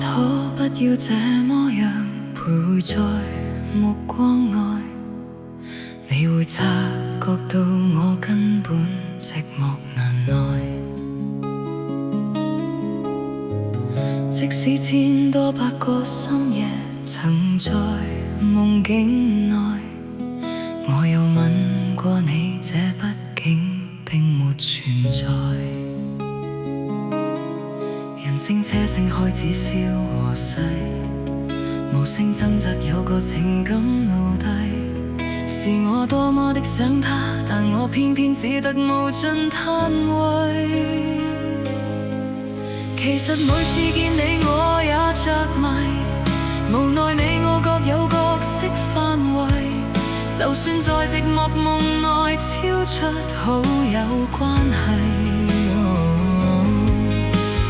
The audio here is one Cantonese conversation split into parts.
可不要這麼樣徘徊在目光外，你會察覺到我根本寂寞難耐。即使千多百個深夜曾在夢境內，我有吻過你，這畢竟並沒存在。人聲車聲開始消和逝，無聲掙扎有個情感奴隸，是我多麼的想他，但我偏偏只得無盡嘆謂。其實每次見你我也着迷，無奈你我各有角色範圍，就算在寂寞夢內超出好友關係，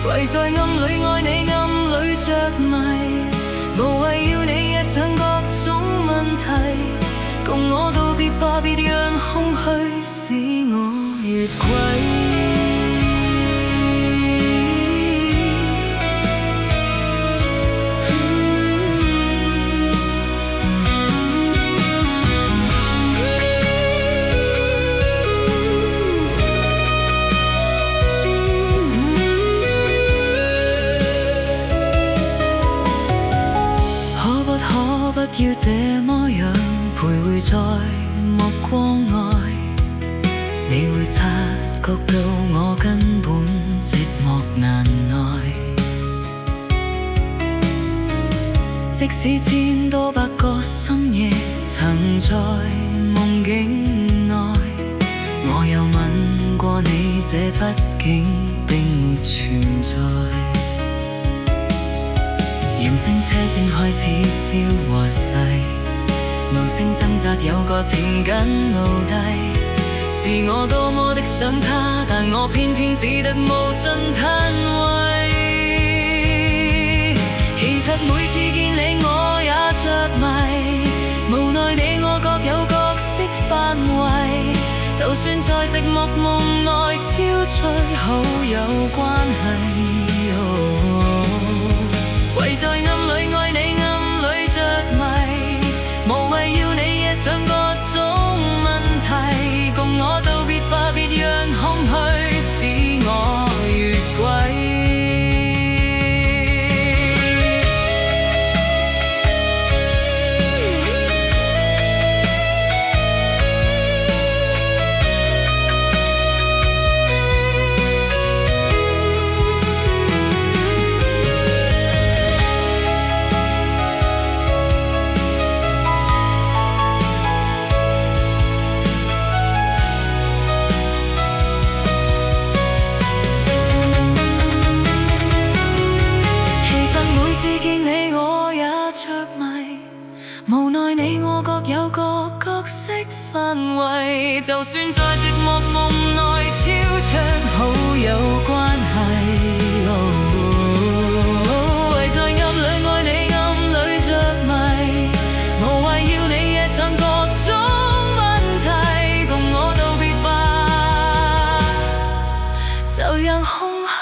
唯在暗裏愛你，暗裏着迷，無謂要你惹上各種問題，共我道別吧，別讓空虛使我越軌。可不要這麼樣徘徊在目光外，你會察覺到我根本寂寞難耐。即使千多百個深夜曾在夢境內，我有吻過你，這畢竟並沒存在。人聲車聲開始消和逝，無聲掙扎有個情感奴隸，是我多麼的想他，但我偏偏只得無盡嘆謂。其實每次見你我也着迷，無奈你我各有角色範圍，就算在寂寞夢內超出好友關係，唯在暗裏愛你，暗裏着迷，無謂要你惹上各種問題，共我道別吧，別讓空虛使我越軌。無奈你我各有各角色範圍，就算在寂寞夢內超出好友關係，唯在暗裏愛你，暗裏着迷，無謂要你惹上各種問題，共我道別吧，就讓空虛